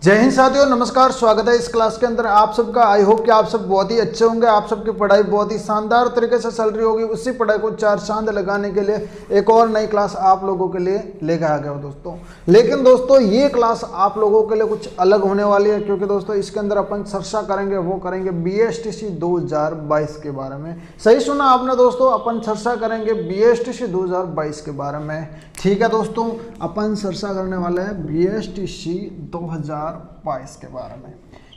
जय हिंद साथियों, नमस्कार। स्वागत है इस क्लास के अंदर आप सबका। आई होप कि आप सब बहुत ही अच्छे होंगे। आप सबकी पढ़ाई बहुत ही शानदार तरीके से चल रही होगी। उसी पढ़ाई को चार चांद लगाने के लिए एक और नई क्लास आप लोगों के लिए लेकर आ गया हूं दोस्तों। लेकिन दोस्तों ये क्लास आप लोगों के लिए कुछ अलग होने वाली है, क्योंकि दोस्तों इसके अंदर अपन चर्चा करेंगे, वो करेंगे BSTC 2022 के बारे में। सही सुना आपने दोस्तों, अपन चर्चा करेंगे BSTC 2022 के बारे में। ठीक है दोस्तों, अपन चर्चा करने वाले हैं BSTC 2022 के बारे में।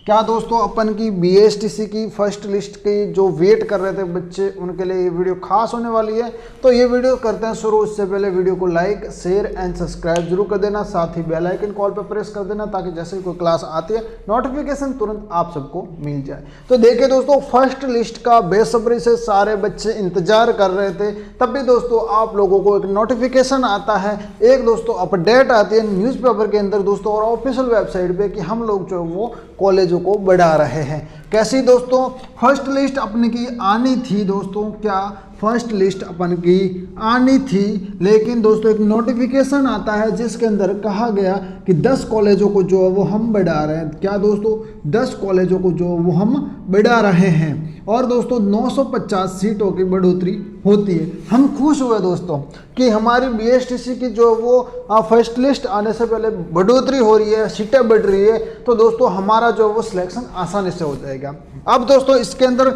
क्या दोस्तों, अपन की BSTC की फर्स्ट लिस्ट की जो वेट कर रहे थे बच्चे, उनके लिए ये वीडियो खास होने वाली है। तो ये वीडियो करते हैं शुरू। उससे पहले वीडियो को लाइक, शेयर एंड सब्सक्राइब जरूर कर देना। साथ ही बेल आइकन कॉल पर प्रेस कर देना, ताकि जैसे ही कोई क्लास आती है नोटिफिकेशन तुरंत आप सबको मिल जाए। तो देखिए दोस्तों, फर्स्ट लिस्ट का बेसब्री से सारे बच्चे इंतजार कर रहे थे। तब भी दोस्तों आप लोगों को एक नोटिफिकेशन आता है, एक दोस्तों अपडेट आती है न्यूज़पेपर के अंदर दोस्तों और ऑफिशियल वेबसाइट पे कि हम लोग जो वो कॉलेजों को बढ़ा रहे हैं। कैसी दोस्तों, फर्स्ट लिस्ट अपने की आनी थी दोस्तों। क्या फर्स्ट लिस्ट अपन की आनी थी, लेकिन दोस्तों एक नोटिफिकेशन आता है जिसके अंदर कहा गया कि 10 कॉलेजों को जो वो हम बढ़ा रहे हैं। क्या दोस्तों, 10 कॉलेजों को जो वो हम बढ़ा रहे हैं और दोस्तों 950 सीटों की बढ़ोतरी होती है। हम खुश हुए दोस्तों कि हमारी BSTC की जो वो फर्स्ट लिस्ट आने से पहले बढ़ोतरी हो रही है, सीटें बढ़ रही है। तो दोस्तों हमारा जो वो सिलेक्शन आसानी से हो जाएगा। अब दोस्तों इसके अंदर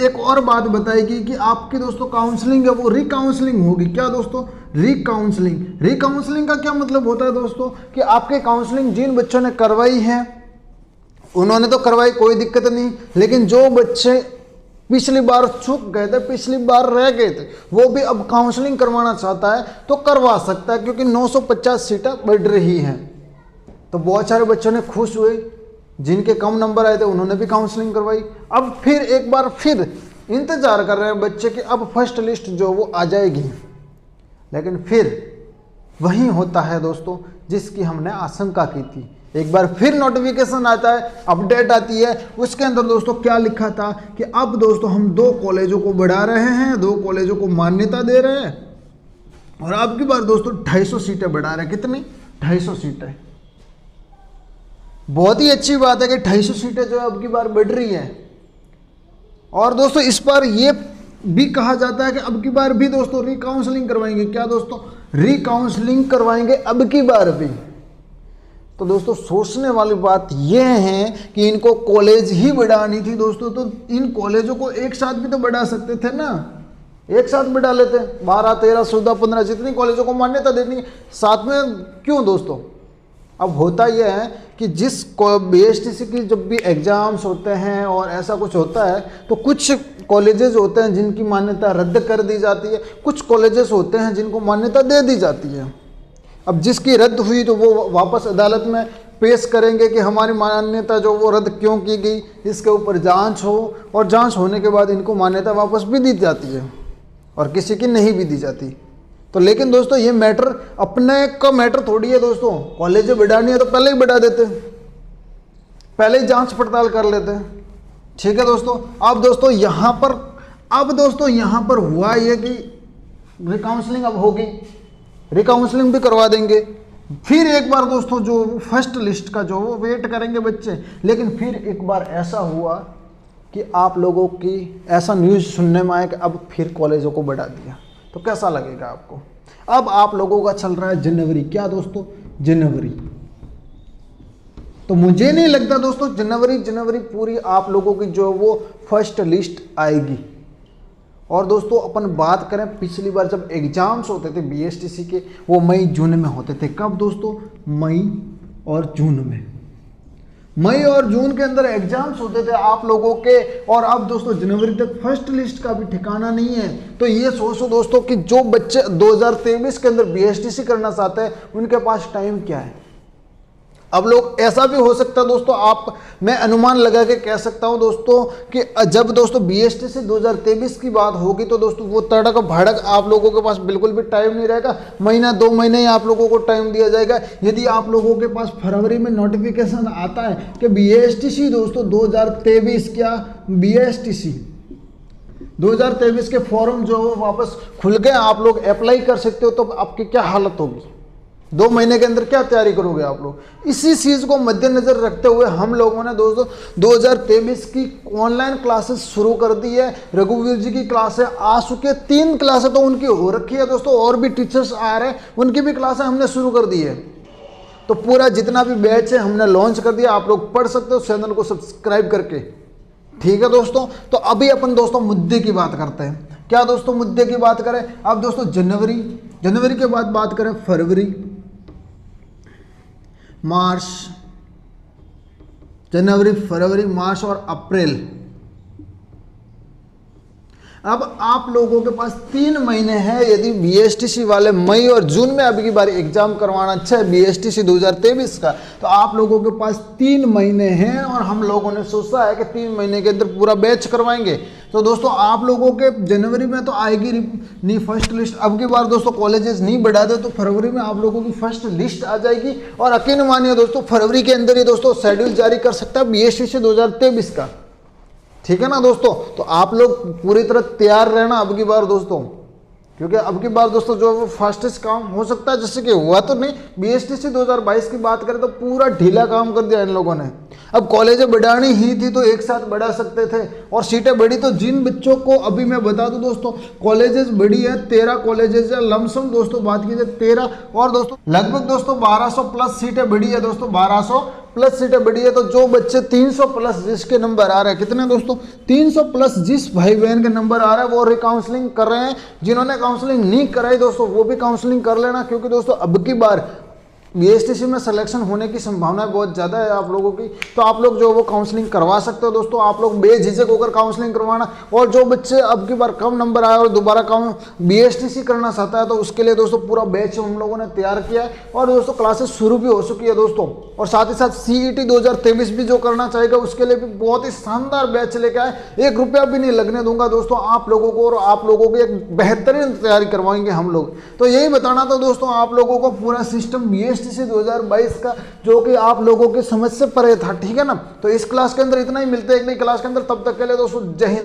एक और बात बताएगी कि आपकी दोस्तों काउंसलिंग है वो रिकाउंसलिंग होगी। क्या दोस्तों, रिकाउंसलिंग। रिकाउंसलिंग का क्या मतलब होता है दोस्तों, कि आपके काउंसलिंग जिन बच्चों ने करवाई है उन्होंने तो करवाई, कोई दिक्कत नहीं। लेकिन जो बच्चे पिछली बार चूक गए थे, पिछली बार रह गए थे, वो भी अब काउंसलिंग करवाना चाहता है तो करवा सकता है, क्योंकि 950 सीटें बढ़ रही हैं। तो बहुत सारे बच्चों ने खुश हुए, जिनके कम नंबर आए थे उन्होंने भी काउंसलिंग करवाई। अब फिर एक बार फिर इंतजार कर रहे हैं बच्चे कि अब फर्स्ट लिस्ट जो वो आ जाएगी। लेकिन फिर वही होता है दोस्तों जिसकी हमने आशंका की थी। एक बार फिर नोटिफिकेशन आता है, अपडेट आती है। उसके अंदर दोस्तों क्या लिखा था कि अब दोस्तों हम 2 कॉलेजों को बढ़ा रहे हैं, 2 कॉलेजों को मान्यता दे रहे हैं और अब की बार दोस्तों 250 सीटें बढ़ा रहे हैं। कितनी? 250 सीटें। बहुत ही अच्छी बात है कि 250 सीटें जो अब की बार बढ़ रही हैं। और दोस्तों इस बार ये भी कहा जाता है कि अब की बार भी दोस्तों रिकाउंसलिंग करवाएंगे। क्या दोस्तों, रिकाउंसलिंग करवाएंगे अब की बार भी। तो दोस्तों सोचने वाली बात यह है कि इनको कॉलेज ही बढ़ानी थी दोस्तों, तो इन कॉलेजों को एक साथ भी तो बढ़ा सकते थे ना। एक साथ बढ़ा लेते, 12, 13, 14, 15 जितनी कॉलेजों को मान्यता देनी साथ में क्यों दोस्तों। अब होता यह है कि जिस BSTC की जब भी एग्जाम्स होते हैं और ऐसा कुछ होता है तो कुछ कॉलेजेस होते हैं जिनकी मान्यता रद्द कर दी जाती है, कुछ कॉलेजेस होते हैं जिनको मान्यता दे दी जाती है। अब जिसकी रद्द हुई तो वो वापस अदालत में पेश करेंगे कि हमारी मान्यता जो वो रद्द क्यों की गई, इसके ऊपर जांच हो और जांच होने के बाद इनको मान्यता वापस भी दी जाती है और किसी की नहीं भी दी जाती। तो लेकिन दोस्तों ये मैटर अपने का मैटर थोड़ी है दोस्तों। कॉलेज बढ़ानी है तो पहले ही बढ़ा देते, पहले ही जांच पड़ताल कर लेते। ठीक है दोस्तों। अब दोस्तों यहाँ पर हुआ ये कि रिकाउंसलिंग अब होगी, रिकाउंसलिंग भी करवा देंगे। फिर एक बार दोस्तों जो फर्स्ट लिस्ट का जो वो वेट करेंगे बच्चे। लेकिन फिर एक बार ऐसा हुआ कि आप लोगों की ऐसा न्यूज़ सुनने में आया कि अब फिर कॉलेजों को बढ़ा दिया। तो कैसा लगेगा आपको। अब आप लोगों का चल रहा है जनवरी। क्या दोस्तों, जनवरी। तो मुझे नहीं लगता दोस्तों जनवरी पूरी आप लोगों की जो वो फर्स्ट लिस्ट आएगी। और दोस्तों अपन बात करें, पिछली बार जब एग्जाम्स होते थे BSTC के, वो मई जून में होते थे। कब दोस्तों, मई और जून में। मई और जून के अंदर एग्जाम्स होते थे आप लोगों के। और अब दोस्तों जनवरी तक फर्स्ट लिस्ट का भी ठिकाना नहीं है। तो ये सोचो दोस्तों कि जो बच्चे 2023 के अंदर BSTC करना चाहते हैं उनके पास टाइम क्या है। अब लोग ऐसा भी हो सकता है दोस्तों, मैं अनुमान लगा के कह सकता हूं दोस्तों कि जब दोस्तों BSTC 2023 की बात होगी तो दोस्तों वो तड़क भड़क आप लोगों के पास बिल्कुल भी टाइम नहीं रहेगा। महीना 2 महीने ही आप लोगों को टाइम दिया जाएगा। यदि आप लोगों के पास फरवरी में नोटिफिकेशन आता है कि BSTC दोस्तों 2023 क्या BSTC 2023 के फॉर्म जो वापस खुल गए, आप लोग अप्लाई कर सकते हो, तो आपकी क्या हालत होगी। 2 महीने के अंदर क्या तैयारी करोगे आप लोग। इसी चीज को मद्देनजर रखते हुए हम लोगों ने दोस्तों 2023 की ऑनलाइन क्लासेस शुरू कर दी है। रघुवीर जी की क्लासें आ चुकी है, 3 क्लासें तो उनकी हो रखी है दोस्तों, और भी टीचर्स आ रहे हैं, उनकी भी क्लासें हमने शुरू कर दी है। तो पूरा जितना भी बैच है हमने लॉन्च कर दिया, आप लोग पढ़ सकते हो चैनल को सब्सक्राइब करके। ठीक है दोस्तों, तो अभी अपन दोस्तों मुद्दे की बात करते हैं। क्या दोस्तों मुद्दे की बात करें, अब दोस्तों जनवरी के बाद बात करें फरवरी, मार्च, जनवरी, फरवरी, मार्च और अप्रैल। अब आप लोगों के पास 3 महीने हैं। यदि बीएसटीसी वाले मई और जून में अभी की बार एग्जाम करवाना अच्छा है बीएसटीसी 2023 का, तो आप लोगों के पास 3 महीने हैं और हम लोगों ने सोचा है कि 3 महीने के अंदर पूरा बैच करवाएंगे। तो दोस्तों आप लोगों के जनवरी में तो आएगी नहीं फर्स्ट लिस्ट। अब की बार दोस्तों कॉलेजेस नहीं बढ़ा दे तो फरवरी में आप लोगों की फर्स्ट लिस्ट आ जाएगी, और यकीन मानिए दोस्तों फरवरी के अंदर ही दोस्तों शेड्यूल जारी कर सकता है बीएसटीसी 2023 का। ठीक है ना दोस्तों, तो आप लोग पूरी तरह तैयार रहना अब की बार दोस्तों, क्योंकि अब की बार दोस्तों जो वो फास्टेस्ट काम हो सकता है, जैसे कि हुआ तो नहीं बीएसटीसी 2022 की बात करें तो पूरा ढीला काम कर दिया इन लोगों ने। अब कॉलेजें बढ़ानी ही थी तो एक साथ बढ़ा सकते थे, और सीटें बढ़ी तो जिन बच्चों को अभी मैं बता दूं दोस्तों कॉलेजेस बढ़ी है 13 कॉलेजेस है लमसम दोस्तों, बात कीजिए 13, और दोस्तों लगभग दोस्तों 1200 प्लस सीटें बढ़ी है दोस्तों, 1200 प्लस सीटें बढ़ी है। तो जो बच्चे 300 प्लस जिसके नंबर आ रहे हैं, कितने दोस्तों 300 प्लस जिस भाई बहन के नंबर आ रहा है वो रिकाउंसलिंग कर रहे हैं। जिन्होंने काउंसलिंग नहीं कराई दोस्तों वो भी काउंसलिंग कर लेना, क्योंकि दोस्तों अब की बार बीएसटीसी में सिलेक्शन होने की संभावना बहुत ज़्यादा है आप लोगों की। तो आप लोग जो वो काउंसलिंग करवा सकते हो दोस्तों, आप लोग बेझिझक होकर काउंसलिंग करवाना। और जो बच्चे अब की बार कम नंबर आए और दोबारा बीएसटीसी करना चाहता है तो उसके लिए दोस्तों पूरा बैच हम लोगों ने तैयार किया है, और दोस्तों क्लासेस शुरू भी हो चुकी है दोस्तों। और साथ ही साथ सीईटी 2023 भी जो करना चाहेगा उसके लिए भी बहुत ही शानदार बैच लेके आए, 1 रुपया भी नहीं लगने दूंगा दोस्तों आप लोगों को, और आप लोगों की एक बेहतरीन तैयारी करवाएंगे हम लोग। तो यही बताना था दोस्तों आप लोगों को पूरा सिस्टम बीएसटीसी 2022 का, जो कि आप लोगों की समझ से परे था। ठीक है ना, तो इस क्लास के अंदर इतना ही, मिलते हैं एक नई क्लास के अंदर, तब तक के लिए दोस्तों जय हिंद।